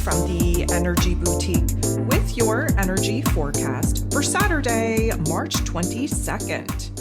from the Energy Boutique with your energy forecast for Saturday, March 22nd.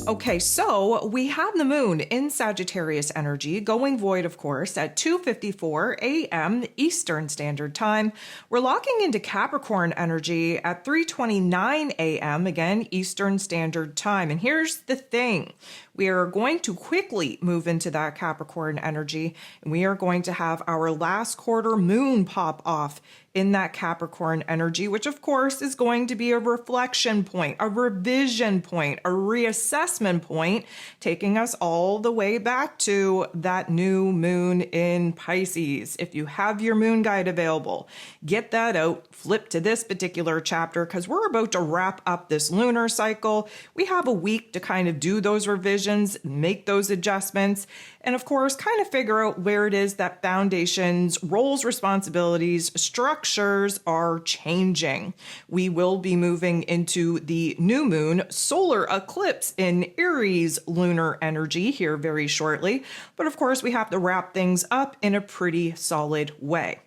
Okay, so we have the moon in Sagittarius energy going void, of course, at 2:54 a.m. Eastern Standard Time. We're locking into Capricorn energy at 3:29 a.m. again Eastern Standard Time. And here's the thing. We are going to quickly move into that Capricorn energy, and we are going to have our last quarter moon pop off in that Capricorn energy, which of course is going to be a reflection point, a revision point, a reassessment point, taking us all the way back to that new moon in Pisces. If you have your moon guide available, get that out, flip to this particular chapter, because we're about to wrap up this lunar cycle. We have a week to kind of do those revisions, make those adjustments, and of course, kind of figure out where it is that foundations, roles, responsibilities, structures are changing. We will be moving into the new moon solar eclipse in Aries lunar energy here very shortly. But of course, we have to wrap things up in a pretty solid way.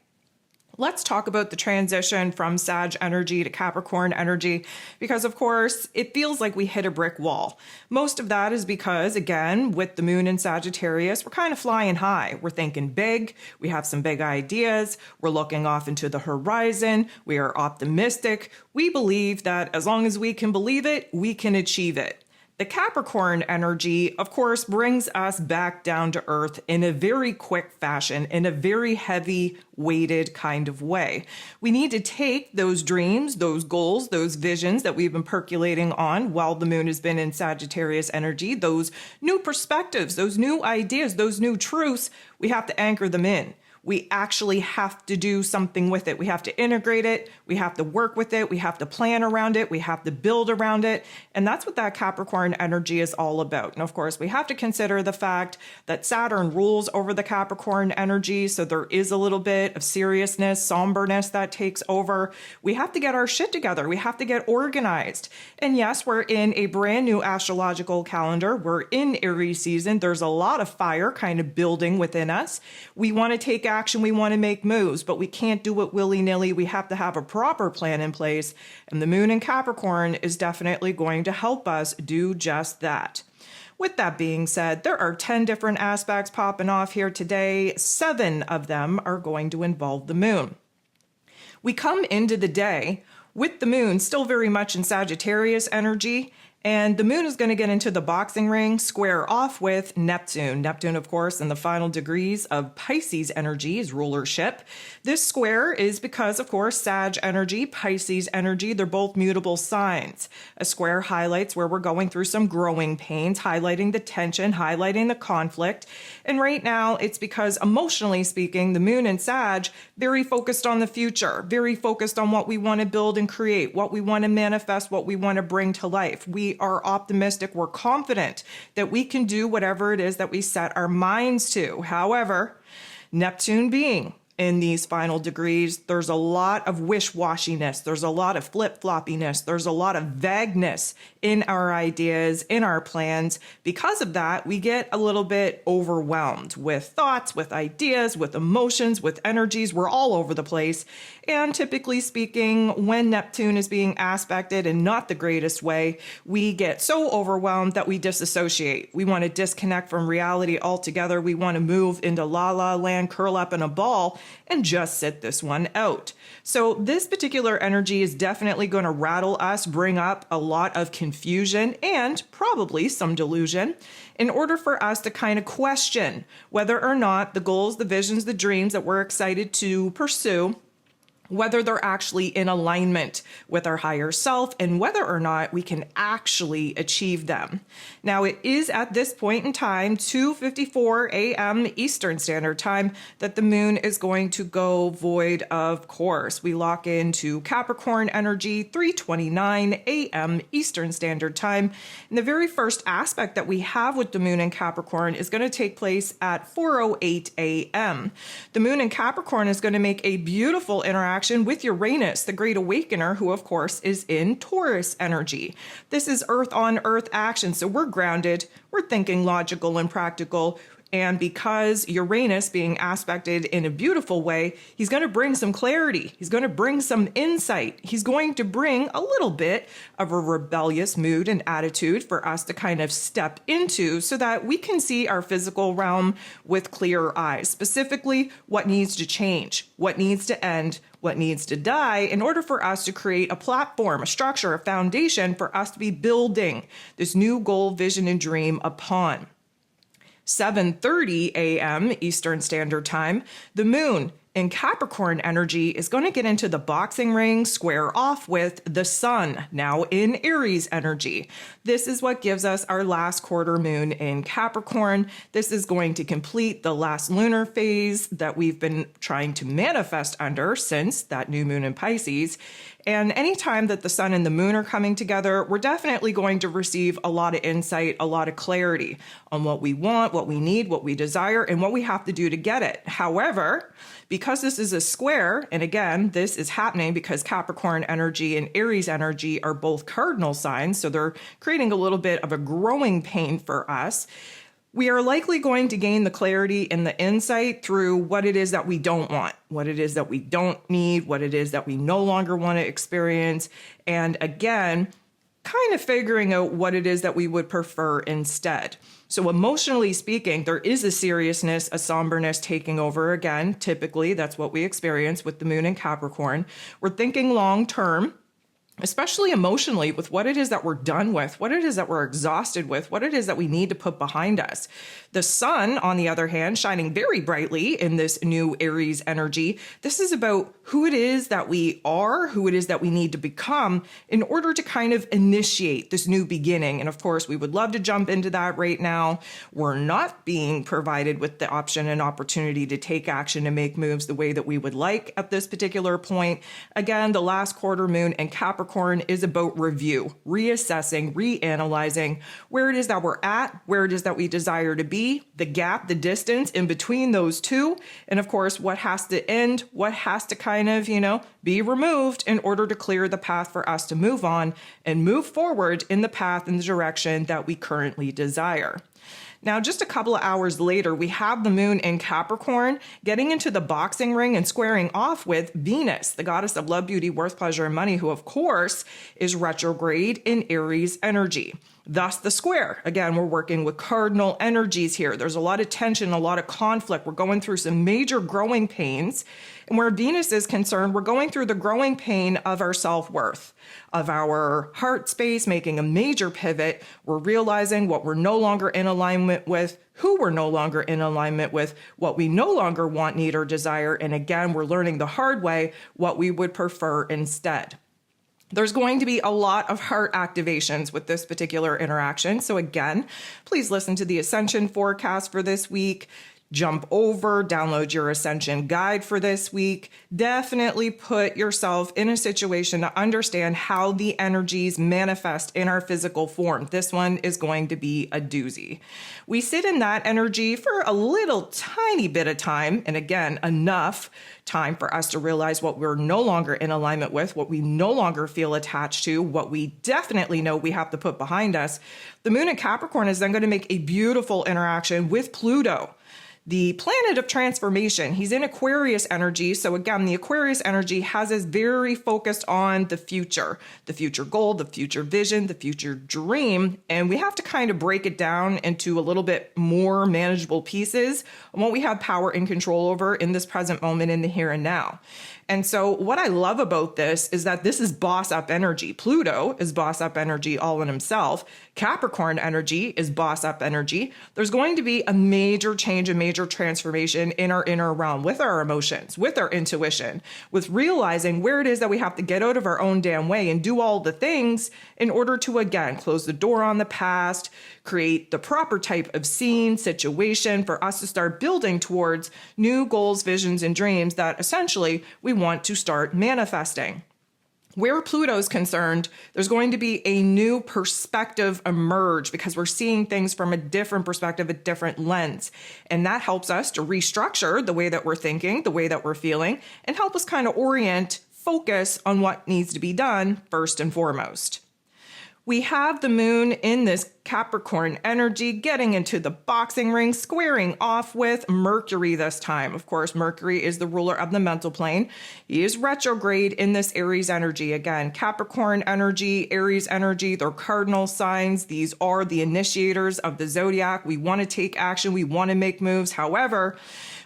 Let's talk about the transition from Sag energy to Capricorn energy, because of course it feels like we hit a brick wall. Most of that is because, again, with the moon in Sagittarius, we're kind of flying high. We're thinking big. We have some big ideas. We're looking off into the horizon. We are optimistic. We believe that as long as we can believe it, we can achieve it. The Capricorn energy, of course, brings us back down to earth in a very quick fashion, in a very heavy weighted kind of way. We need to take those dreams, those goals, those visions that we've been percolating on while the moon has been in Sagittarius energy, those new perspectives, those new ideas, those new truths, we have to anchor them in. We actually have to do something with it. We have to integrate it. We have to work with it. We have to plan around it. We have to build around it. And that's what that Capricorn energy is all about. And of course, we have to consider the fact that Saturn rules over the Capricorn energy. So there is a little bit of seriousness, somberness that takes over. We have to get our shit together. We have to get organized. And yes, we're in a brand new astrological calendar. We're in Aries season. There's a lot of fire kind of building within us. We want to take action, we want to make moves, but we can't do it willy-nilly. We have to have a proper plan in place, and the moon in Capricorn is definitely going to help us do just that. With that being said, there are 10 different aspects popping off here today. 7 of them are going to involve the moon. We come into the day with the moon still very much in Sagittarius energy, and the moon is going to get into the boxing ring, square off with Neptune. Neptune, of course, in the final degrees of Pisces energy is rulership. This square is because, of course, Sag energy, Pisces energy, they're both mutable signs. A square highlights where we're going through some growing pains, highlighting the tension, highlighting the conflict. And right now, it's because, emotionally speaking, the moon in Sag, very focused on the future, very focused on what we want to build and create, what we want to manifest, what we want to bring to life. We are optimistic, we're confident that we can do whatever it is that we set our minds to. However, Neptune being in these final degrees, there's a lot of wish-washiness, there's a lot of flip-floppiness, there's a lot of vagueness in our ideas, in our plans. Because of that, we get a little bit overwhelmed with thoughts, with ideas, with emotions, with energies. We're all over the place. And typically speaking, when Neptune is being aspected in not the greatest way, we get so overwhelmed that we disassociate. We want to disconnect from reality altogether. We want to move into la la land, curl up in a ball, and just sit this one out. So this particular energy is definitely going to rattle us, bring up a lot of confusion and probably some delusion in order for us to kind of question whether or not the goals, the visions, the dreams that we're excited to pursue, whether they're actually in alignment with our higher self and whether or not we can actually achieve them. Now, it is at this point in time, 2:54 a.m. Eastern Standard Time, that the moon is going to go void, of course. We lock into Capricorn energy, 3:29 a.m. Eastern Standard Time. And the very first aspect that we have with the moon in Capricorn is going to take place at 4:08 a.m. The moon in Capricorn is going to make a beautiful interaction with Uranus, the Great Awakener, who of course is in Taurus energy. This is earth on earth action, so we're grounded, we're thinking logical and practical, And because Uranus being aspected in a beautiful way, he's going to bring some clarity. He's going to bring some insight. He's going to bring a little bit of a rebellious mood and attitude for us to kind of step into so that we can see our physical realm with clear eyes. Specifically, what needs to change, what needs to end, what needs to die in order for us to create a platform, a structure, a foundation for us to be building this new goal, vision, and dream upon. 7:30 a.m. Eastern Standard Time, the moon in Capricorn energy is going to get into the boxing ring, square off with the sun, now in Aries energy. This is what gives us our last quarter moon in Capricorn. This is going to complete the last lunar phase that we've been trying to manifest under since that new moon in Pisces. And anytime that the sun and the moon are coming together, we're definitely going to receive a lot of insight, a lot of clarity on what we want, what we need, what we desire, and what we have to do to get it. However, because this is a square, and again, this is happening because Capricorn energy and Aries energy are both cardinal signs, so they're creating a little bit of a growing pain for us. We are likely going to gain the clarity and the insight through what it is that we don't want, what it is that we don't need, what it is that we no longer want to experience. And again, kind of figuring out what it is that we would prefer instead. So emotionally speaking, there is a seriousness, a somberness taking over again. Typically, that's what we experience with the moon in Capricorn. We're thinking long term, especially emotionally, with what it is that we're done with, what it is that we're exhausted with, what it is that we need to put behind us. The sun, on the other hand, shining very brightly in this new Aries energy. This is about who it is that we are, who it is that we need to become in order to kind of initiate this new beginning. And of course, we would love to jump into that right now. We're not being provided with the option and opportunity to take action and make moves the way that we would like at this particular point. Again, the last quarter moon in Capricorn is about review, reassessing, reanalyzing where it is that we're at, where it is that we desire to be, the gap, the distance in between those two, and of course, what has to end, what has to kind of, be removed in order to clear the path for us to move on and move forward in the path and the direction that we currently desire. Now, just a couple of hours later, we have the moon in Capricorn getting into the boxing ring and squaring off with Venus, the goddess of love, beauty, worth, pleasure, and money, who, of course, is retrograde in Aries energy. Thus the square. Again, we're working with cardinal energies here. There's a lot of tension, a lot of conflict. We're going through some major growing pains. And where Venus is concerned, we're going through the growing pain of our self-worth, of our heart space, making a major pivot. We're realizing what we're no longer in alignment with, who we're no longer in alignment with, what we no longer want, need, or desire. And again, we're learning the hard way what we would prefer instead. There's going to be a lot of heart activations with this particular interaction. So again, please listen to the Ascension forecast for this week. Jump over, download your Ascension guide for this week. Definitely put yourself in a situation to understand how the energies manifest in our physical form. This one is going to be a doozy. We sit in that energy for a little tiny bit of time, and again, enough time for us to realize what we're no longer in alignment with, what we no longer feel attached to, what we definitely know we have to put behind us. The moon in Capricorn is then going to make a beautiful interaction with Pluto, the planet of transformation. He's in Aquarius energy. So again, the Aquarius energy has us very focused on the future goal, the future vision, the future dream. And we have to kind of break it down into a little bit more manageable pieces on what we have power and control over in this present moment, in the here and now. And so what I love about this is that this is boss up energy. Pluto is boss up energy all in himself. Capricorn energy is boss up energy. There's going to be a major change, a major transformation in our inner realm with our emotions, with our intuition, with realizing where it is that we have to get out of our own damn way and do all the things in order to, again, close the door on the past, create the proper type of scene, situation for us to start building towards new goals, visions, and dreams that essentially we want to start manifesting. Where Pluto's concerned, there's going to be a new perspective emerge because we're seeing things from a different perspective, a different lens. And that helps us to restructure the way that we're thinking, the way that we're feeling, and help us kind of orient, focus on what needs to be done first and foremost. We have the moon in this Capricorn energy getting into the boxing ring, squaring off with Mercury this time. Of course, Mercury is the ruler of the mental plane. He is retrograde in this Aries energy. Again, Capricorn energy, Aries energy, they're cardinal signs. These are the initiators of the zodiac. We want to take action. We want to make moves. However,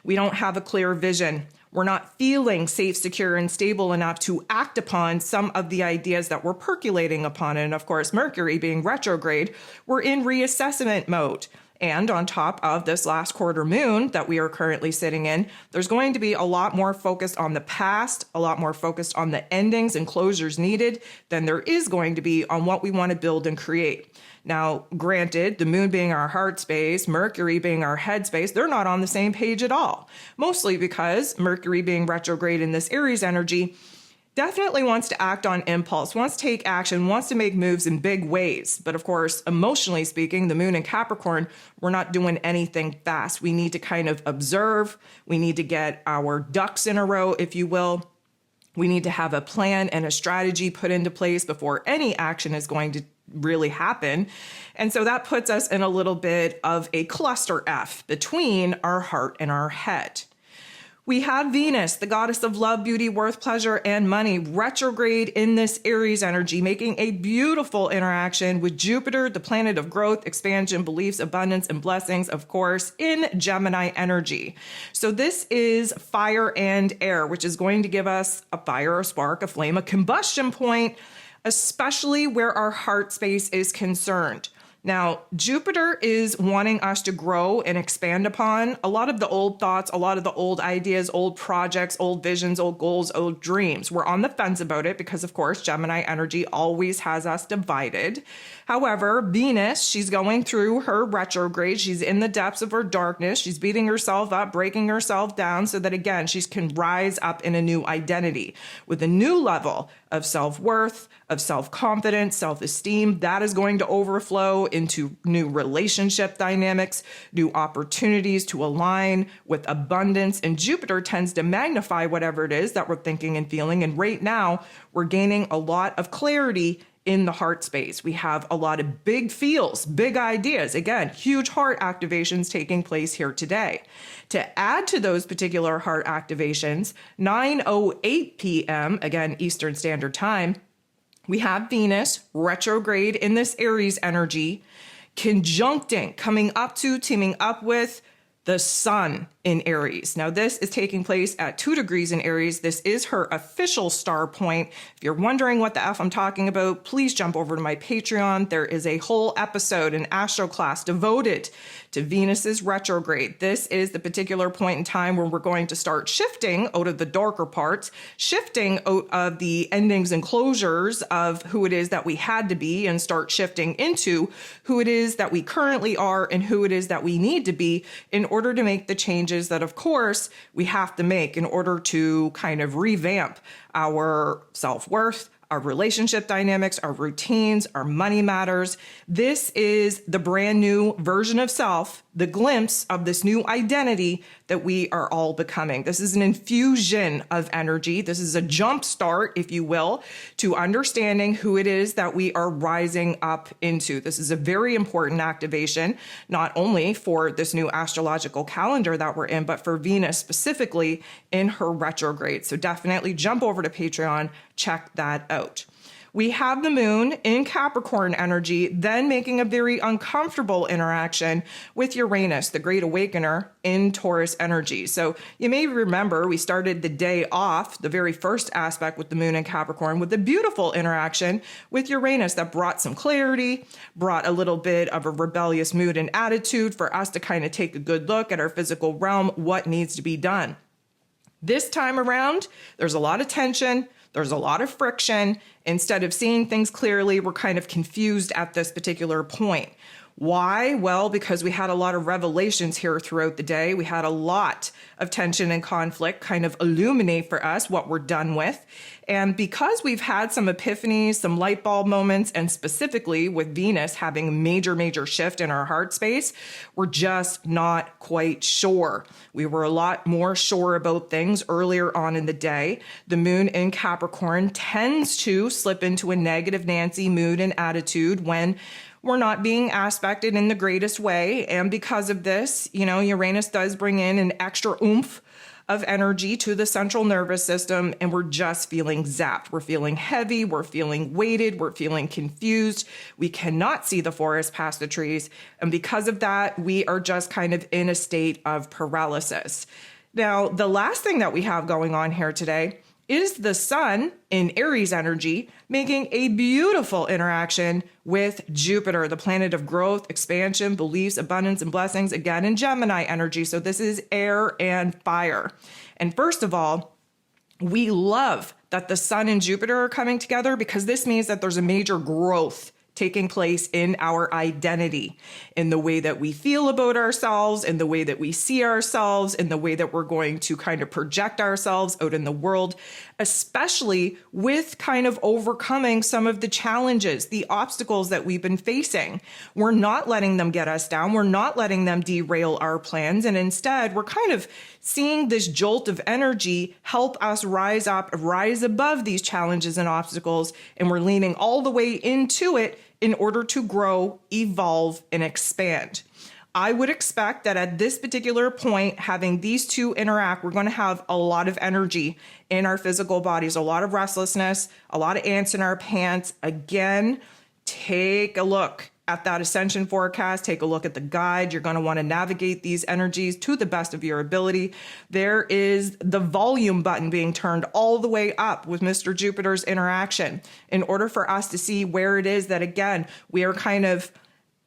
we don't have a clear vision. We're not feeling safe, secure, and stable enough to act upon some of the ideas that we're percolating upon. And of course, Mercury being retrograde, we're in reassessment mode. And on top of this last quarter moon that we are currently sitting in, there's going to be a lot more focused on the past, a lot more focused on the endings and closures needed than there is going to be on what we want to build and create. Now, granted, the moon being our heart space, Mercury being our head space, they're not on the same page at all. Mostly because Mercury being retrograde in this Aries energy definitely wants to act on impulse, wants to take action, wants to make moves in big ways. But of course, emotionally speaking, the moon in Capricorn, we're not doing anything fast. We need to kind of observe. We need to get our ducks in a row, if you will. We need to have a plan and a strategy put into place before any action is going to really happen. And so that puts us in a little bit of a cluster F between our heart and our head. We have Venus, the goddess of love, beauty, worth, pleasure, and money, retrograde in this Aries energy, making a beautiful interaction with Jupiter, the planet of growth, expansion, beliefs, abundance, and blessings, of course, in Gemini energy. So this is fire and air, which is going to give us a fire, a spark, a flame, a combustion point, especially where our heart space is concerned. Now, Jupiter is wanting us to grow and expand upon a lot of the old thoughts, a lot of the old ideas, old projects, old visions, old goals, old dreams. We're on the fence about it because, of course, Gemini energy always has us divided. However, Venus, she's going through her retrograde. She's in the depths of her darkness. She's beating herself up, breaking herself down so that, again, she can rise up in a new identity with a new level of self-worth, of self-confidence, self-esteem. That is going to overflow into new relationship dynamics, new opportunities to align with abundance. And Jupiter tends to magnify whatever it is that we're thinking and feeling. And right now, we're gaining a lot of clarity in the heart space. We have a lot of big feels, big ideas. Again, huge heart activations taking place here today. To add to those particular heart activations, 9:08 p.m., again, Eastern Standard Time, we have Venus retrograde in this Aries energy, conjuncting, coming up to, teaming up with the Sun in Aries. Now, this is taking place at 2 degrees in Aries. This is her official star point. If you're wondering what the F I'm talking about, please jump over to my Patreon. There is a whole episode, an astro class devoted to Venus's retrograde. This is the particular point in time where we're going to start shifting out of the darker parts, shifting out of the endings and closures of who it is that we had to be, and start shifting into who it is that we currently are and who it is that we need to be in order to make the changes that, of course, we have to make in order to kind of revamp our self-worth, our relationship dynamics, our routines, our money matters. This is the brand new version of self, the glimpse of this new identity that we are all becoming. This is an infusion of energy. This is a jump start, if you will, to understanding who it is that we are rising up into. This is a very important activation, not only for this new astrological calendar that we're in, but for Venus specifically in her retrograde. So definitely jump over to Patreon, check that out. We have the moon in Capricorn energy, then making a very uncomfortable interaction with Uranus, the great awakener, in Taurus energy. So you may remember we started the day off, the very first aspect with the moon in Capricorn, with a beautiful interaction with Uranus that brought some clarity, brought a little bit of a rebellious mood and attitude for us to kind of take a good look at our physical realm, what needs to be done. This time around, there's a lot of tension. There's a lot of friction. Instead of seeing things clearly, we're kind of confused at this particular point. Why? Well, because we had a lot of revelations here throughout the day. We had a lot of tension and conflict kind of illuminate for us what we're done with. And because we've had some epiphanies, some light bulb moments, and specifically with Venus having a major shift in our heart space, we're just not quite sure. We were a lot more sure about things earlier on in the day. The moon in Capricorn tends to slip into a negative Nancy mood and attitude when we're not being aspected in the greatest way. And because of this, Uranus does bring in an extra oomph of energy to the central nervous system, and we're just feeling zapped. We're feeling heavy, we're feeling weighted, we're feeling confused. We cannot see the forest past the trees. And because of that, we are just kind of in a state of paralysis. Now, the last thing that we have going on here today is the sun in Aries energy making a beautiful interaction with Jupiter, the planet of growth, expansion, beliefs, abundance, and blessings, again in Gemini energy. So this is air and fire. And first of all, we love that the sun and Jupiter are coming together because this means that there's a major growth taking place in our identity, in the way that we feel about ourselves, in the way that we see ourselves, in the way that we're going to kind of project ourselves out in the world, especially with kind of overcoming some of the challenges, the obstacles that we've been facing. We're not letting them get us down. We're not letting them derail our plans. And instead, we're kind of seeing this jolt of energy help us rise up, rise above these challenges and obstacles. And we're leaning all the way into it in order to grow, evolve, and expand. I would expect that at this particular point, having these two interact, we're going to have a lot of energy in our physical bodies, a lot of restlessness, a lot of ants in our pants. Again, take a look at that ascension forecast, take a look at the guide. You're going to want to navigate these energies to the best of your ability. There is the volume button being turned all the way up with Mr. Jupiter's interaction in order for us to see where it is that, again, we are kind of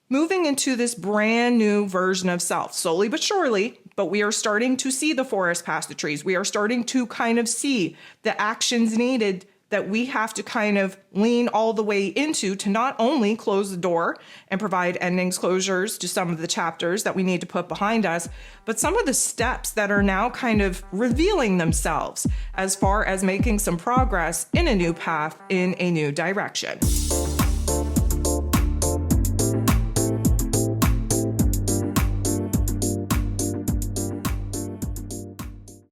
moving into this brand new version of self, slowly but surely, but we are starting to see the forest past the trees. We are starting to kind of see the actions needed that we have to kind of lean all the way into to not only close the door and provide endings, closures to some of the chapters that we need to put behind us, but some of the steps that are now kind of revealing themselves as far as making some progress in a new path, in a new direction.